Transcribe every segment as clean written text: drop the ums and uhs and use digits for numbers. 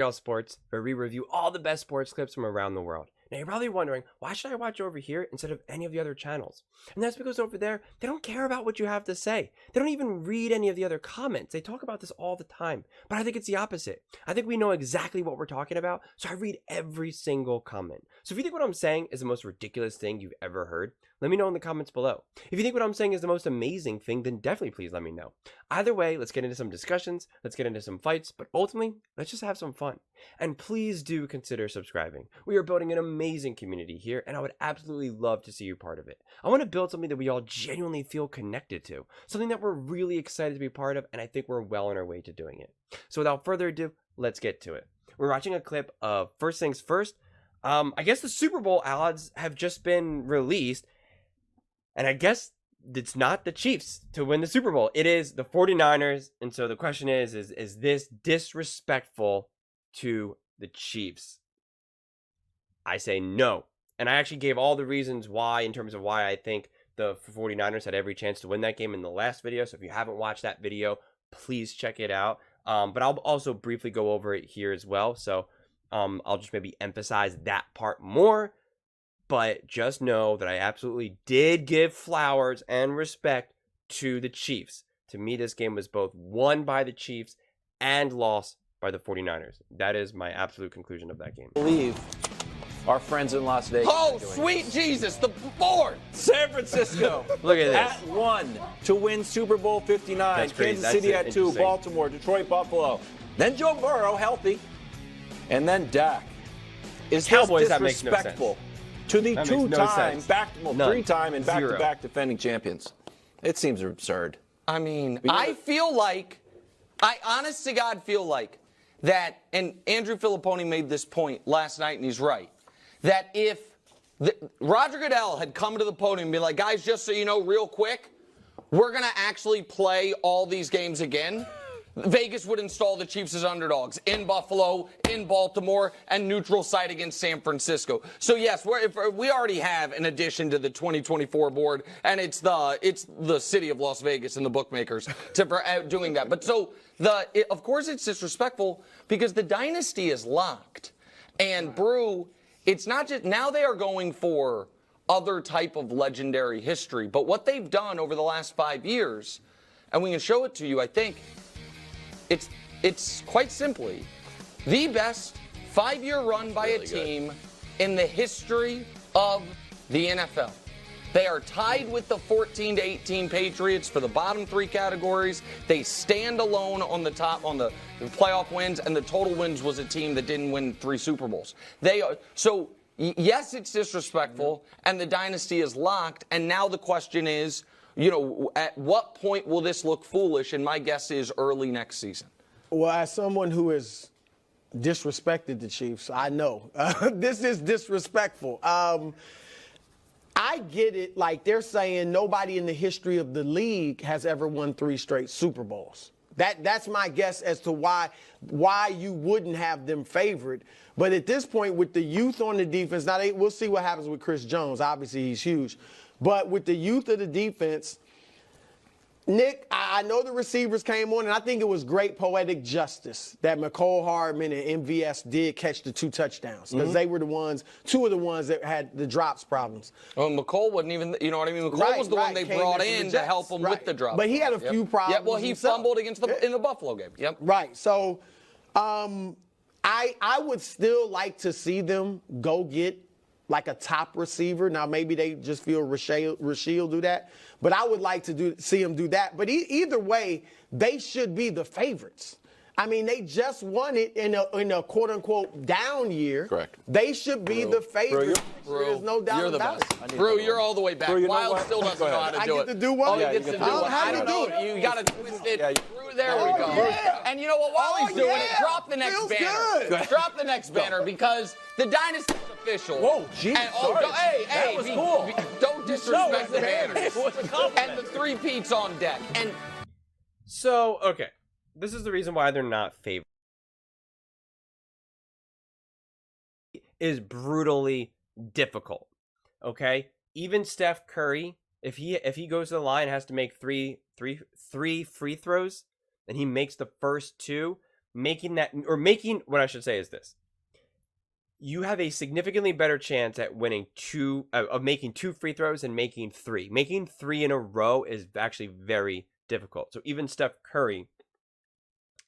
All Sports, where we review all the best sports clips from around the world. Now you're probably wondering, why should I watch over here instead of any of the other channels? And that's because over there, they don't care about what you have to say. They don't even read any of the other comments. They talk about this all the time. But I think it's the opposite. I think we know exactly what we're talking about, so I read every single comment. So if you think what I'm saying is the most ridiculous thing you've ever heard, let me know in the comments below. If you think what I'm saying is the most amazing thing, then definitely please let me know. Either way, let's get into some discussions, let's get into some fights, but ultimately, let's just have some fun. And please do consider subscribing. We are building an amazing community here, and I would absolutely love to see you part of it. I want to build something that we all genuinely feel connected to, something that we're really excited to be part of, and I think we're well on our way to doing it. So without further ado, let's get to it. We're watching a clip of First Things First. I guess the Super Bowl odds have just been released, and I guess it's not the Chiefs to win the Super Bowl. It is the 49ers, and so the question is this disrespectful to the Chiefs? I say no. And I actually gave all the reasons why, in terms of why I think the 49ers had every chance to win that game in the last video. So if you haven't watched that video, please check it out. But I'll also briefly go over it here as well. So I'll just maybe emphasize that part more. But just know that I absolutely did give flowers and respect to the Chiefs. To me, this game was both won by the Chiefs and lost by the 49ers. That is my absolute conclusion of that game. Believe our friends in Las Vegas. Oh, sweet Jesus, the board. San Francisco. Look at this. At 1 to win Super Bowl 59. That's crazy. Kansas That's City at 2. interesting. Baltimore, Detroit, Buffalo. Then Joe Burrow, healthy. And then Dak. Is Cowboys, this that makes no disrespectful to the That makes no two-time, sense. None. three-time, and Zero. back-to-back defending champions? It seems absurd. I mean, I feel like, I honest to God feel like that, and Andrew Filipponi made this point last night, and he's right, that if Roger Goodell had come to the podium and be like, guys, just so you know, real quick, we're going to actually play all these games again, Vegas would install the Chiefs as underdogs in Buffalo, in Baltimore, and neutral site against San Francisco. So yes, we already have an addition to the 2024 board, and it's the city of Las Vegas and the bookmakers for doing that. But so of course it's disrespectful because the dynasty is locked, and Brew, it's not just now they are going for other type of legendary history, but what they've done over the last 5 years, and we can show it to you, I think. It's quite simply the best 5-year run by a team in the history of the NFL. They are tied with the 14-18 Patriots for the bottom 3 categories. They stand alone on the top on the playoff wins, and the total wins was a team that didn't win 3 Super Bowls. So yes, it's disrespectful, and the dynasty is locked. And now the question is, at what point will this look foolish? And my guess is early next season. Well, as someone who has disrespected the Chiefs, I know this is disrespectful. I get it. Like they're saying, nobody in the history of the league has ever won 3 straight Super Bowls. That's my guess as to why you wouldn't have them favored. But at this point, with the youth on the defense, now we'll see what happens with Chris Jones. Obviously, he's huge. But with the youth of the defense, Nick, I know the receivers came on, and I think it was great poetic justice that McCole Hardman and MVS did catch the 2 touchdowns because they were the 2 of the ones that had the drops problems. Well, McCole wasn't even, you know what I mean? McCole was the one they brought in to help him with the drops. But he had a few problems. Yeah, well, he fumbled in the Buffalo game. Yep. Right. So I would still like to see them go get like a top receiver. Now, maybe they just feel Rasheed do that. But I would like to see him do that. But either way, they should be the favorites. I mean, they just won it in a quote-unquote down year. Correct. They should be the favorites. There's no doubt about it. Brew, you're all the way back. Brew, Wild still doesn't know how to do it. I get to do one? Oh, Yeah, he gets to do How it. do you do it? You got to twist it. Brew, there we go. Yeah. And you know what? While he's doing it, drop the next Feels banner. good. Drop the next banner because the dynasty is official. Whoa, geez, sorry. Hey, that was cool. Don't disrespect the banners. It was a compliment. And the 3 peats on deck. And So, okay. This is the reason why they're not favored. Is brutally difficult. Okay? Even Steph Curry, if he goes to the line and has to make three free throws, and he makes the first 2, what I should say is this. You have a significantly better chance at winning making 2 free throws and making 3. Making 3 in a row is actually very difficult. So even Steph Curry,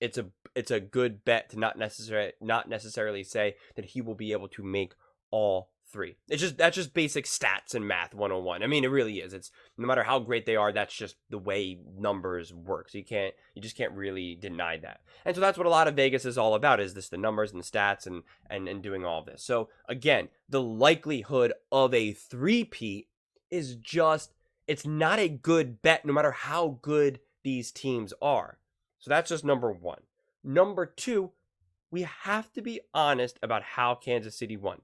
it's a good bet to not necessarily say that he will be able to make all 3. That's just basic stats and math 101. I mean, it really is. It's no matter how great they are, that's just the way numbers work. So you just can't really deny that. And so that's what a lot of Vegas is all about, is the numbers and the stats and doing all of this. So again, the likelihood of a three-peat is it's not a good bet no matter how good these teams are. So that's just number 1. Number 2, we have to be honest about how Kansas City won.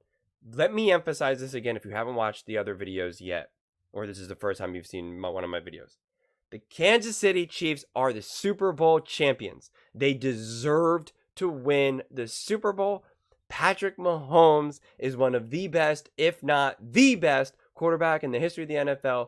Let me emphasize this again if you haven't watched the other videos yet, or this is the first time you've seen one of my videos. The Kansas City Chiefs are the Super Bowl champions. They deserved to win the Super Bowl. Patrick Mahomes is one of the best, if not the best, quarterback in the history of the NFL.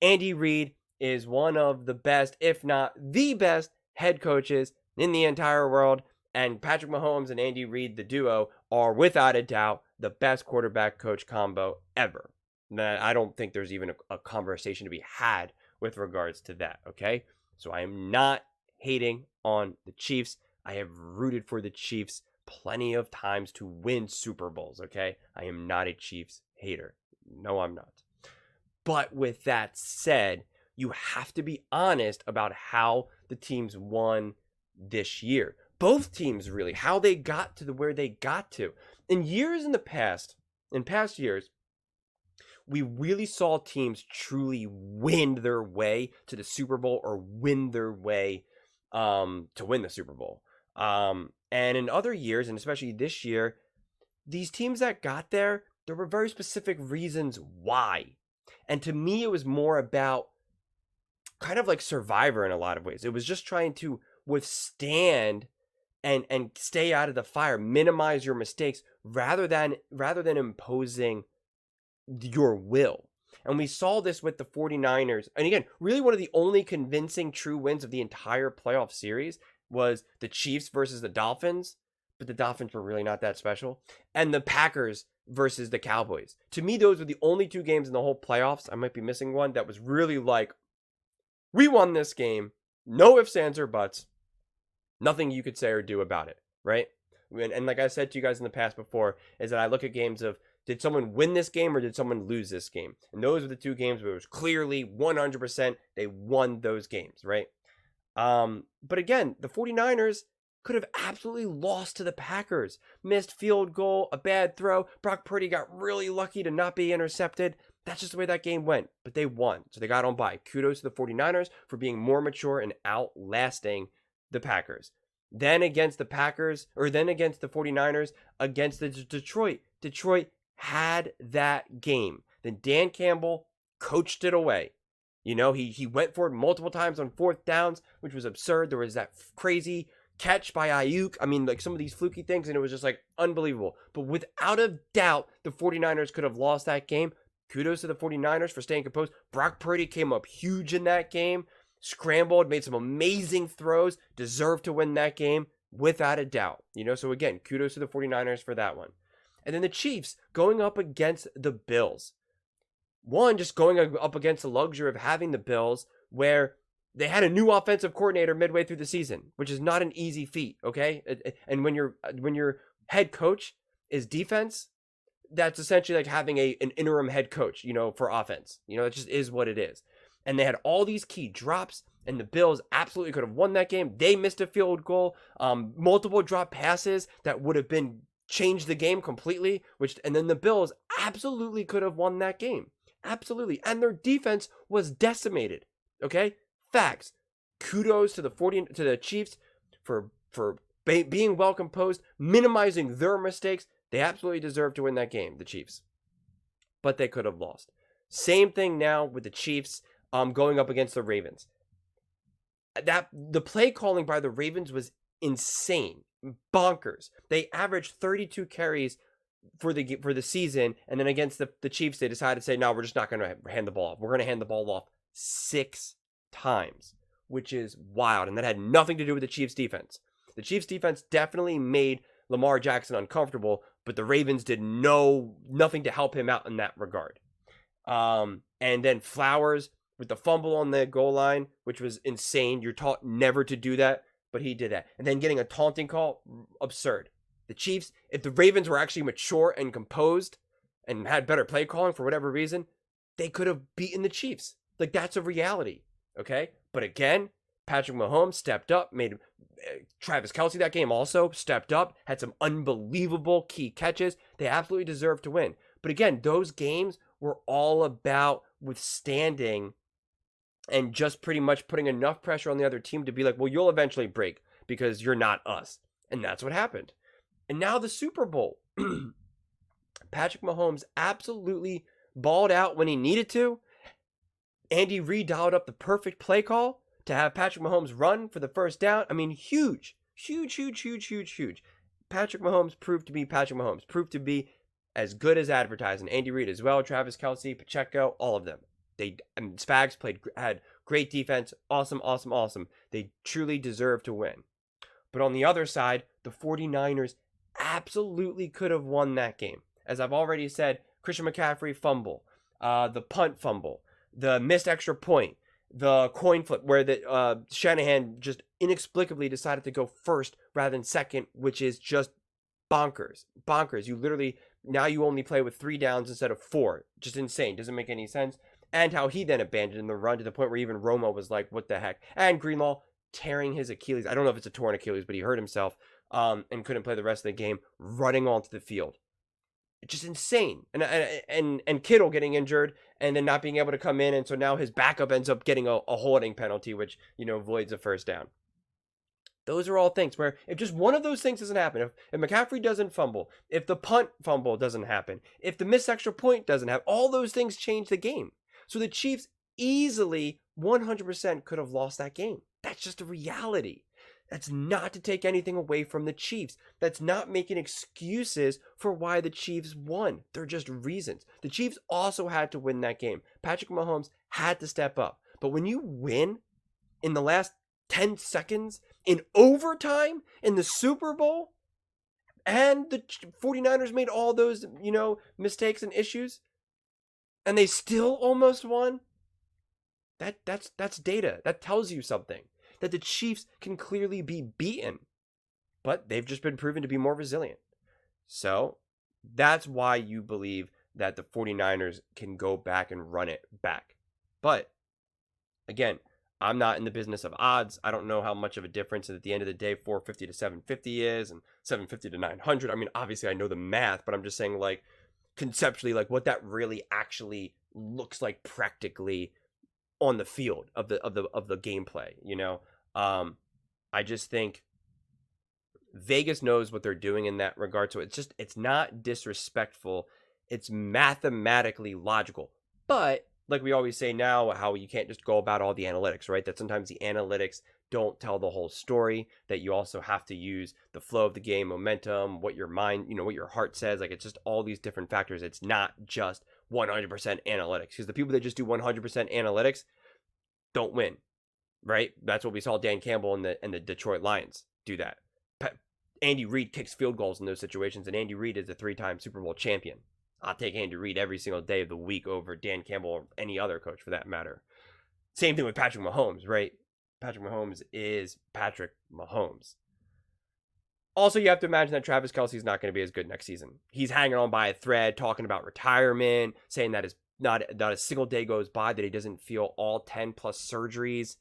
Andy Reid is one of the best, if not the best, head coaches in the entire world. And Patrick Mahomes and Andy Reid, the duo, are without a doubt the best quarterback coach combo ever. I don't think there's even a conversation to be had with regards to that, okay? So I am not hating on the Chiefs. I have rooted for the Chiefs plenty of times to win Super Bowls, okay? I am not a Chiefs hater. No, I'm not. But with that said, you have to be honest about how the teams won this year. Both teams, really, how they got to where they got to. In past years, we really saw teams truly win their way to the Super Bowl or win their way to win the Super Bowl. And in other years, and especially this year, these teams that got there were very specific reasons why. And to me, it was more about kind of like Survivor in a lot of ways. It was just trying to withstand and stay out of the fire, minimize your mistakes rather than imposing your will. And we saw this with the 49ers. And again, really one of the only convincing true wins of the entire playoff series was the Chiefs versus the Dolphins, but the Dolphins were really not that special, and the Packers versus the Cowboys. To me, those were the only 2 games in the whole playoffs, I might be missing one, that was really like, we won this game, no ifs, ands, or buts. Nothing you could say or do about it, right? And like I said to you guys in the past before, is that I look at games of, did someone win this game or did someone lose this game? And those were the 2 games where it was clearly 100% they won those games, right? But again, the 49ers could have absolutely lost to the Packers. Missed field goal, a bad throw. Brock Purdy got really lucky to not be intercepted. That's just the way that game went. But they won, so they got on by. Kudos to the 49ers for being more mature and outlasting the Packers. Then against the 49ers, against the Detroit. Detroit had that game. Then Dan Campbell coached it away. You know, he went for it multiple times on 4th downs, which was absurd. There was that crazy catch by Ayuk. I mean, like some of these fluky things, and it was just like unbelievable. But without a doubt, the 49ers could have lost that game. Kudos to the 49ers for staying composed. Brock Purdy came up huge in that game. Scrambled, made some amazing throws, deserved to win that game without a doubt. You know, so again, kudos to the 49ers for that one. And then the Chiefs going up against the Bills. One, just going up against the luxury of having the Bills, where they had a new offensive coordinator midway through the season, which is not an easy feat, okay? And when your head coach is defense, that's essentially like having an interim head coach, you know, for offense. You know, it just is what it is. And they had all these key drops, and the Bills absolutely could have won that game. They missed a field goal, multiple drop passes that would have changed the game completely, and then the Bills absolutely could have won that game. Absolutely. And their defense was decimated. Okay? Facts. Kudos to the Chiefs for being well composed, minimizing their mistakes. They absolutely deserve to win that game, the Chiefs. But they could have lost. Same thing now with the Chiefs going up against the Ravens. The play calling by the Ravens was insane. Bonkers. They averaged 32 carries for the season, and then against the Chiefs, they decided to say, no, we're just not going to hand the ball off. We're going to hand the ball off 6 times, which is wild, and that had nothing to do with the Chiefs' defense. The Chiefs defense definitely made Lamar Jackson uncomfortable, but the Ravens did nothing to help him out in that regard. And then Flowers with the fumble on the goal line, which was insane. You're taught never to do that, but he did that. And then getting a taunting call, absurd. The Chiefs, if the Ravens were actually mature and composed and had better play calling for whatever reason, they could have beaten the Chiefs. Like, that's a reality, okay? But again, Patrick Mahomes stepped up, made Travis Kelce that game also stepped up, had some unbelievable key catches. They absolutely deserved to win. But again, those games were all about withstanding and just pretty much putting enough pressure on the other team to be like, well, you'll eventually break because you're not us. And that's what happened. And now the Super Bowl. Patrick Mahomes absolutely balled out when he needed to. Andy Reid dialed up the perfect play call to have Patrick Mahomes run for the first down. I mean, huge. Patrick Mahomes proved to be Patrick Mahomes, proved to be as good as advertised. And Andy Reid as well, Travis Kelce, Pacheco, all of them. Spags had great defense. Awesome. They truly deserve to win. But on the other side, the 49ers absolutely could have won that game. As I've already said, Christian McCaffrey fumble, the punt fumble, the missed extra point, the coin flip where the Shanahan just inexplicably decided to go first rather than second, which is just bonkers. You literally, now you only play with 3 downs instead of 4. Just insane. Doesn't make any sense. And how he then abandoned the run to the point where even Romo was like, what the heck? And Greenlaw tearing his Achilles. I don't know if it's a torn Achilles, but he hurt himself and couldn't play the rest of the game, running onto the field. Just insane. And Kittle getting injured and then not being able to come in, and so now his backup ends up getting a holding penalty, which, voids a first down. Those are all things where if just one of those things doesn't happen, if McCaffrey doesn't fumble, if the punt fumble doesn't happen, if the missed extra point doesn't happen, all those things change the game. So the Chiefs easily 100% could have lost that game. That's just a reality. That's not to take anything away from the Chiefs. That's not making excuses for why the Chiefs won. They're just reasons. The Chiefs also had to win that game. Patrick Mahomes had to step up. But when you win in the last 10 seconds, in overtime, in the Super Bowl, and the 49ers made all those, mistakes and issues, and they still almost won, that's data. That tells you something. That the Chiefs can clearly be beaten, but they've just been proven to be more resilient. So that's why you believe that the 49ers can go back and run it back. But again, I'm not in the business of odds. I don't know how much of a difference at the end of the day 450 to 750 is and 750 to 900. I mean, obviously I know the math, but I'm just saying, like, conceptually, like, what that really actually looks like practically on the field of the gameplay, I just think Vegas knows what they're doing in that regard. So it's not disrespectful. It's mathematically logical. But like we always say now, how you can't just go about all the analytics, right? That sometimes the analytics don't tell the whole story, that you also have to use the flow of the game, momentum, what your mind, what your heart says. Like, it's just all these different factors. It's not just 100% analytics, because the people that just do 100% analytics don't win, right? That's what we saw Dan Campbell and the Detroit Lions do that. Andy Reid kicks field goals in those situations, and Andy Reid is a 3-time Super Bowl champion. I'll take Andy Reid every single day of the week over Dan Campbell or any other coach for that matter. Same thing with Patrick Mahomes, right? Patrick Mahomes is Patrick Mahomes. Also, you have to imagine that Travis Kelce is not going to be as good next season. He's hanging on by a thread, talking about retirement, saying that is not a single day goes by that he doesn't feel all 10 plus surgeries.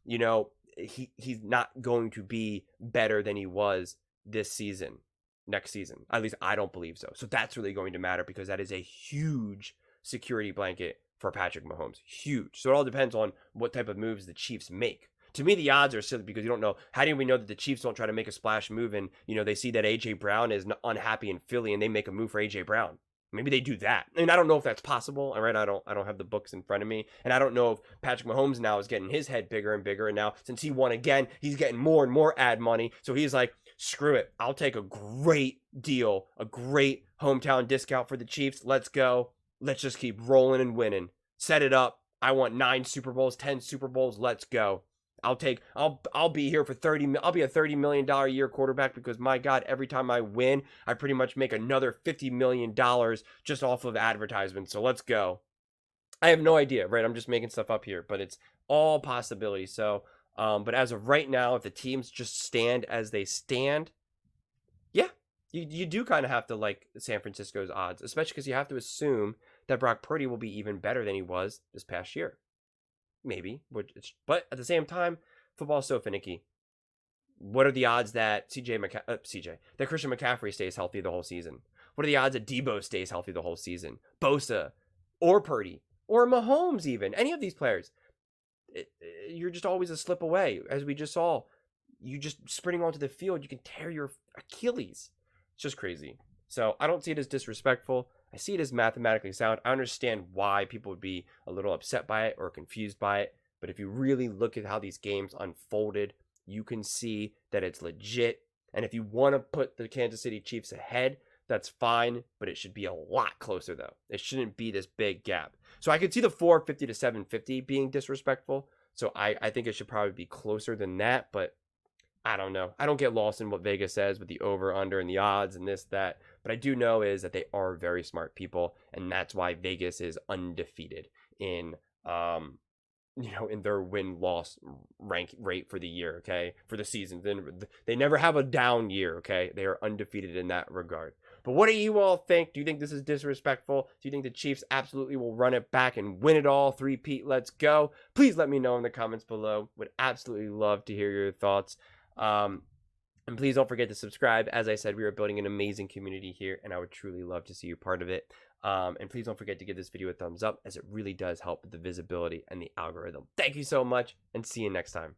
He's not going to be better than he was this season, next season. At least I don't believe so. So that's really going to matter, because that is a huge security blanket for Patrick Mahomes. Huge. So it all depends on what type of moves the Chiefs make. To me, the odds are silly, because you don't know. How do we know that the Chiefs don't try to make a splash move and, they see that A.J. Brown is unhappy in Philly and they make a move for A.J. Brown? Maybe they do that. I mean, I don't know if that's possible. All right, I don't have the books in front of me, and I don't know if Patrick Mahomes now is getting his head bigger and bigger, and now since he won again, he's getting more and more ad money. So he's like, screw it, I'll take a great deal, a great hometown discount for the Chiefs. Let's go. Let's just keep rolling and winning. Set it up. I want 9 Super Bowls, 10 Super Bowls. Let's go. I'll be here for I'll be a $30 million a year quarterback because my God, every time I win, I pretty much make another $50 million just off of advertisements. So let's go. I have no idea, right? I'm just making stuff up here, but it's all possibility. So, but as of right now, if the teams just stand as they stand, yeah, you do kind of have to like San Francisco's odds, especially because you have to assume that Brock Purdy will be even better than he was this past year. Maybe, but at the same time, football's so finicky. What are the odds that that Christian McCaffrey stays healthy the whole season? What are the odds that Debo stays healthy the whole season? Bosa, or Purdy, or Mahomes, even any of these players, you're just always a slip away. As we just saw, you just sprinting onto the field, you can tear your Achilles. It's just crazy. So I don't see it as disrespectful. I see it as mathematically sound. I understand why people would be a little upset by it or confused by it. But if you really look at how these games unfolded, you can see that it's legit. And if you want to put the Kansas City Chiefs ahead, that's fine. But it should be a lot closer, though. It shouldn't be this big gap. So I could see the 450 to 750 being disrespectful. So I think it should probably be closer than that. But I don't know. I don't get lost in what Vegas says with the over, under, and the odds and this, that. But I do know is that they are very smart people, and that's why Vegas is undefeated in, in their win-loss rank rate for the year, okay, for the season. They never have a down year, okay. They are undefeated in that regard. But what do you all think? Do you think this is disrespectful? Do you think the Chiefs absolutely will run it back and win it all? 3-peat, let's go. Please let me know in the comments below. Would absolutely love to hear your thoughts. And please don't forget to subscribe. As I said, we are building an amazing community here, and I would truly love to see you part of it. And please don't forget to give this video a thumbs up, as it really does help with the visibility and the algorithm. Thank you so much, and see you next time.